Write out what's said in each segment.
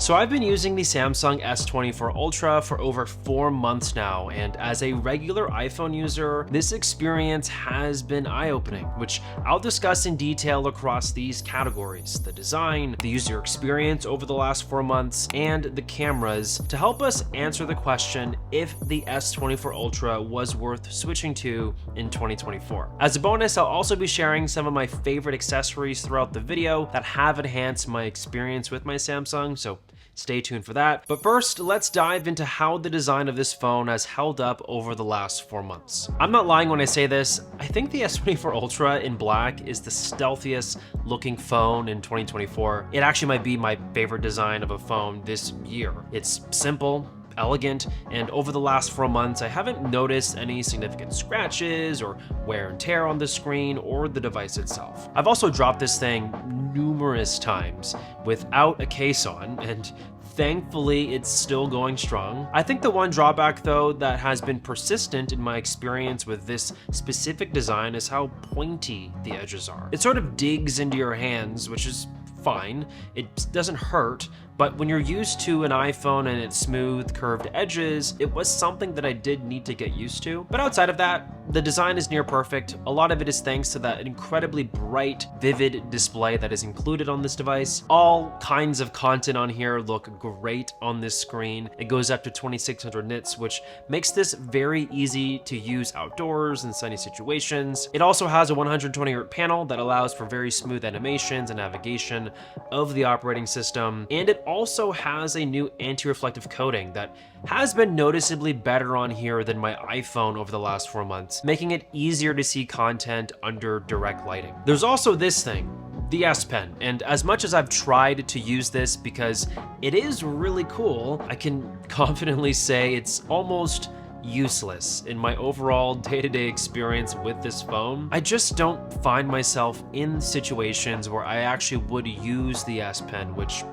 So I've been using the Samsung S24 Ultra for over 4 months now, and as a regular iPhone user, this experience has been eye-opening, which I'll discuss in detail across these categories: the design, the user experience over the last 4 months, and the cameras, to help us answer the question if the S24 Ultra was worth switching to in 2024. As a bonus, I'll also be sharing some of my favorite accessories throughout the video that have enhanced my experience with my Samsung, so stay tuned for that. But first, let's dive into how the design of this phone has held up over the last 4 months. I'm not lying when I say this. I think the S24 Ultra in black is the stealthiest looking phone in 2024. It actually might be my favorite design of a phone this year. It's simple, elegant, and over the last 4 months, I haven't noticed any significant scratches or wear and tear on the screen or the device itself. I've also dropped this thing numerous times without a case on, and thankfully it's still going strong. I think the one drawback though that has been persistent in my experience with this specific design is how pointy the edges are. It sort of digs into your hands, which is fine. It doesn't hurt, but when you're used to an iPhone and its smooth, curved edges, it was something that I did need to get used to. But outside of that, the design is near perfect. A lot of it is thanks to that incredibly bright, vivid display that is included on this device. All kinds of content on here look great on this screen. It goes up to 2600 nits, which makes this very easy to use outdoors in sunny situations. It also has a 120Hz panel that allows for very smooth animations and navigation of the operating system, and it also has a new anti-reflective coating that has been noticeably better on here than my iPhone over the last 4 months, making it easier to see content under direct lighting. There's also this thing, the S Pen, and as much as I've tried to use this because it is really cool, I can confidently say it's almost useless in my overall day-to-day experience with this phone. I just don't find myself in situations where I actually would use the S Pen, which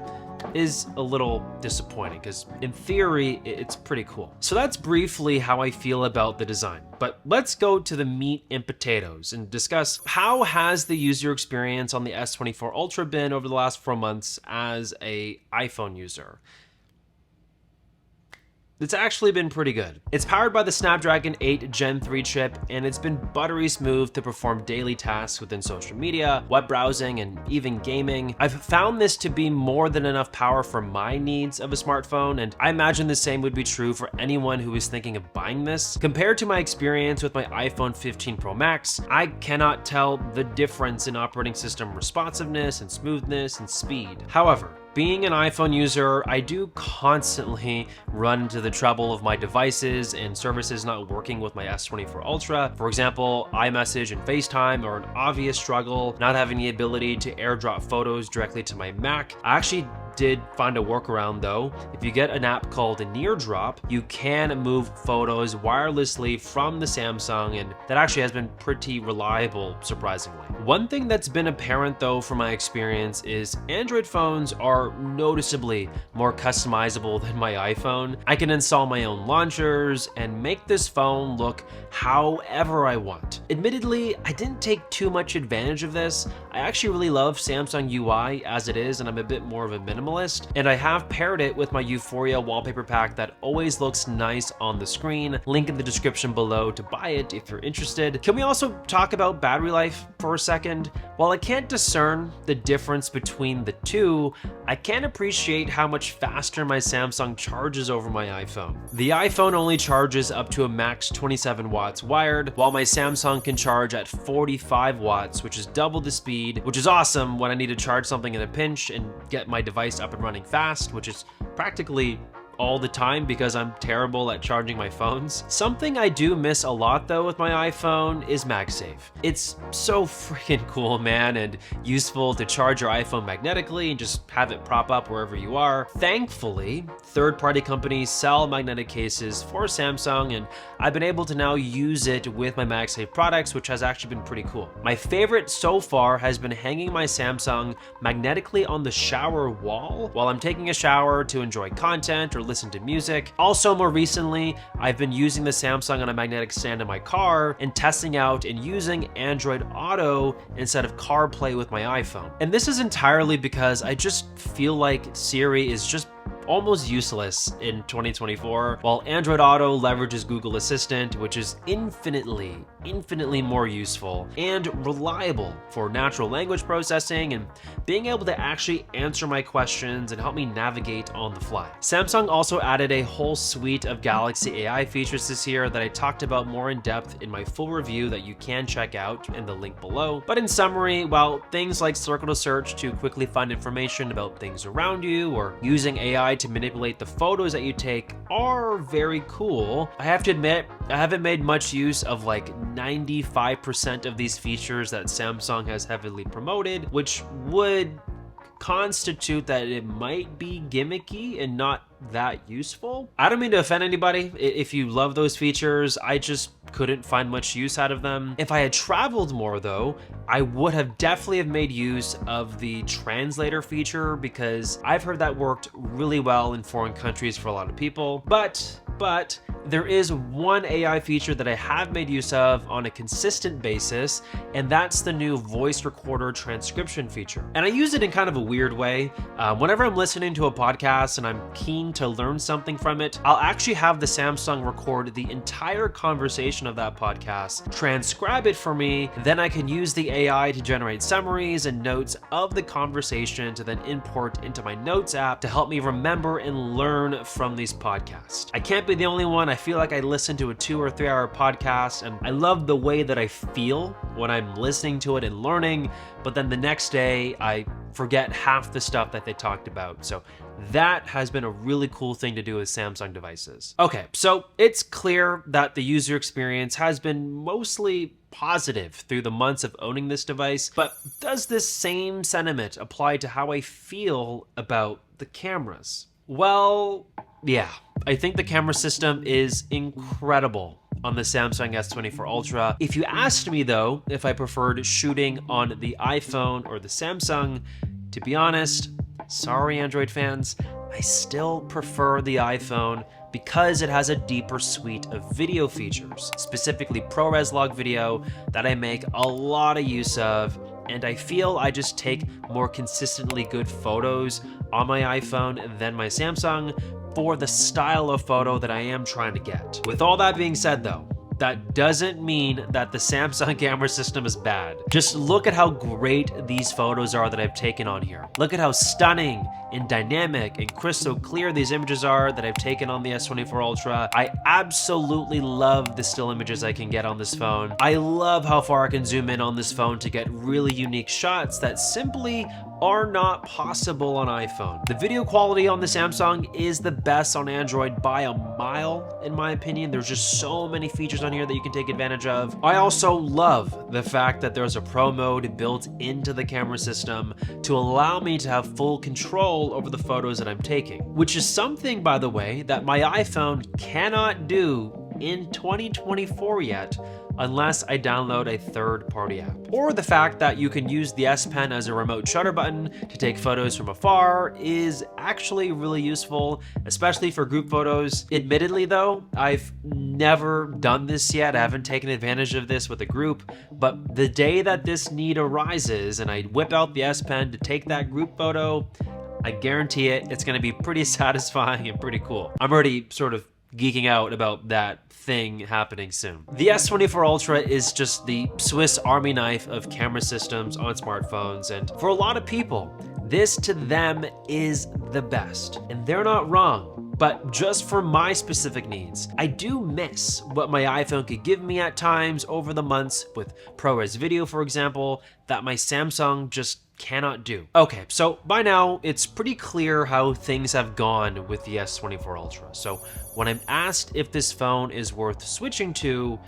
is a little disappointing because in theory it's pretty cool. So that's briefly how I feel about the design, but let's go to the meat and potatoes and discuss how has the user experience on the S24 Ultra been over the last 4 months as a iPhone user. It's actually been pretty good. It's powered by the Snapdragon 8 Gen 3 chip, and it's been buttery smooth to perform daily tasks within social media, web browsing, and even gaming. I've found this to be more than enough power for my needs of a smartphone, and I imagine the same would be true for anyone who is thinking of buying this. Compared to my experience with my iPhone 15 Pro Max, I cannot tell the difference in operating system responsiveness and smoothness and speed. However, being an iPhone user, I do constantly run into the trouble of my devices and services not working with my S24 Ultra. For example, iMessage and FaceTime are an obvious struggle, not having the ability to airdrop photos directly to my Mac. I actually did find a workaround though. If you get an app called NearDrop, you can move photos wirelessly from the Samsung, and that actually has been pretty reliable, surprisingly. One thing that's been apparent though from my experience is Android phones are noticeably more customizable than my iPhone. I can install my own launchers and make this phone look however I want. Admittedly, I didn't take too much advantage of this. I actually really love Samsung UI as it is, and I'm a bit more of a minimalist, and I have paired it with my Euphoria wallpaper pack that always looks nice on the screen. Link in the description below to buy it if you're interested. Can we also talk about battery life for a second? While I can't discern the difference between the two, I can appreciate how much faster my Samsung charges over my iPhone. The iPhone only charges up to a max 27 watts wired, while my Samsung can charge at 45 watts, which is double the speed, which is awesome when I need to charge something in a pinch and get my device up and running fast, which is practically all the time because I'm terrible at charging my phones. Something I do miss a lot though with my iPhone is MagSafe. It's so freaking cool, man, and useful to charge your iPhone magnetically and just have it prop up wherever you are. Thankfully, third-party companies sell magnetic cases for Samsung, and I've been able to now use it with my MagSafe products, which has actually been pretty cool. My favorite so far has been hanging my Samsung magnetically on the shower wall while I'm taking a shower to enjoy content or listen to music. Also, more recently, I've been using the Samsung on a magnetic stand in my car and testing out and using Android Auto instead of CarPlay with my iPhone. And this is entirely because I just feel like Siri is just almost useless in 2024, while Android Auto leverages Google Assistant, which is infinitely more useful and reliable for natural language processing and being able to actually answer my questions and help me navigate on the fly. Samsung also added a whole suite of Galaxy AI features this year that I talked about more in depth in my full review that you can check out in the link below. But in summary, while things like circle to search to quickly find information about things around you or using AI to manipulate the photos that you take are very cool, I have to admit, I haven't made much use of like 95% of these features that Samsung has heavily promoted, which would constitute that it might be gimmicky and not that useful. I don't mean to offend anybody if you love those features. I just couldn't find much use out of them. If I had traveled more though, I would have definitely have made use of the translator feature because I've heard that worked really well in foreign countries for a lot of people. But there is one AI feature that I have made use of on a consistent basis, and that's the new voice recorder transcription feature. And I use it in kind of a weird way. Whenever I'm listening to a podcast and I'm keen to learn something from it, I'll actually have the Samsung record the entire conversation of that podcast, transcribe it for me, then I can use the AI to generate summaries and notes of the conversation to then import into my notes app to help me remember and learn from these podcasts. I can't be the only one. I feel like I listen to a 2 or 3 hour podcast and I love the way that I feel when I'm listening to it and learning, but then the next day I forget half the stuff that they talked about. So that has been a really cool thing to do with Samsung devices. Okay, so it's clear that the user experience has been mostly positive through the months of owning this device, but does this same sentiment apply to how I feel about the cameras? Well, yeah, I think the camera system is incredible on the Samsung S24 Ultra. If you asked me though, if I preferred shooting on the iPhone or the Samsung, to be honest, sorry Android fans, I still prefer the iPhone because it has a deeper suite of video features, specifically ProRes log video that I make a lot of use of, and I feel I just take more consistently good photos on my iPhone than my Samsung for the style of photo that I am trying to get. With all that being said though, that doesn't mean that the Samsung camera system is bad. Just look at how great these photos are that I've taken on here. Look at how stunning and dynamic and crystal clear these images are that I've taken on the S24 Ultra. I absolutely love the still images I can get on this phone. I love how far I can zoom in on this phone to get really unique shots that simply are not possible on iPhone. The video quality on the Samsung is the best on Android by a mile, in my opinion. There's just so many features on here that you can take advantage of. I also love the fact that there's a pro mode built into the camera system to allow me to have full control over the photos that I'm taking, which is something, by the way, that my iPhone cannot do in 2024 yet, unless I download a third-party app. Or the fact that you can use the S Pen as a remote shutter button to take photos from afar is actually really useful, especially for group photos. Admittedly though, I've never done this yet. I haven't taken advantage of this with a group, but the day that this need arises and I whip out the S Pen to take that group photo, I guarantee it's gonna be pretty satisfying and pretty cool. I'm already sort of geeking out about that thing happening soon. The S24 Ultra is just the Swiss Army knife of camera systems on smartphones, and for a lot of people, this to them is the best. And they're not wrong, but just for my specific needs, I do miss what my iPhone could give me at times over the months with ProRes video, for example, that my Samsung just cannot do. Okay, so by now it's pretty clear how things have gone with the S24 Ultra. So when I'm asked if this phone is worth switching to,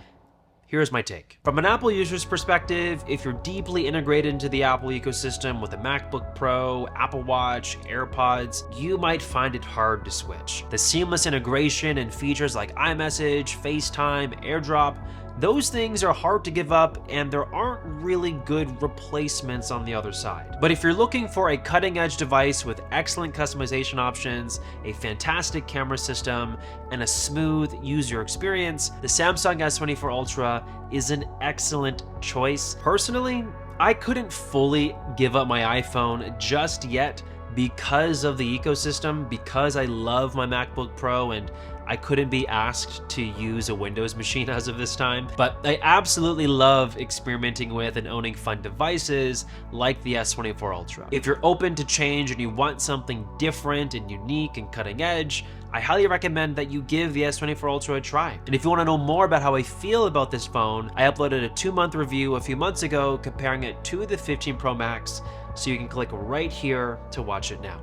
here's my take. From an Apple user's perspective, if you're deeply integrated into the Apple ecosystem with a MacBook Pro, Apple Watch, AirPods, you might find it hard to switch. The seamless integration and features like iMessage, FaceTime, AirDrop, those things are hard to give up, and there aren't really good replacements on the other side. But if you're looking for a cutting-edge device with excellent customization options, a fantastic camera system, and a smooth user experience, the Samsung S24 Ultra is an excellent choice. Personally, I couldn't fully give up my iPhone just yet because of the ecosystem, because I love my MacBook Pro and I couldn't be asked to use a Windows machine as of this time. But I absolutely love experimenting with and owning fun devices like the S24 Ultra. If you're open to change and you want something different and unique and cutting edge, I highly recommend that you give the S24 Ultra a try. And if you want to know more about how I feel about this phone, I uploaded a 2-month review a few months ago comparing it to the 15 Pro Max, so you can click right here to watch it now.